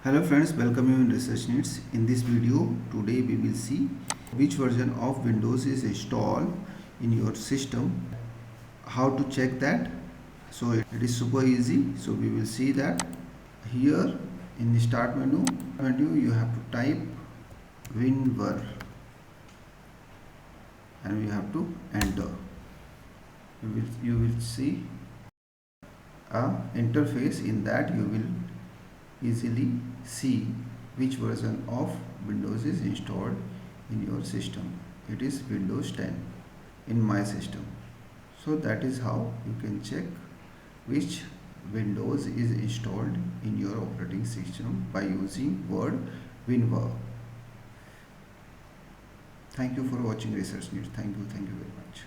Hello friends, welcome you in Research Needs. In this video, today we will see which version of Windows is installed in your system, how to check that. So it is super easy. So we will see that here in the start menu you have to type WinVer and you have to enter. You will see a interface. In that you will easily see which version of Windows is installed in your system. It is Windows 10 in my system. So that is how you can check which Windows is installed in your operating system by using word WinVer. Thank you for watching Research News. Thank you very much.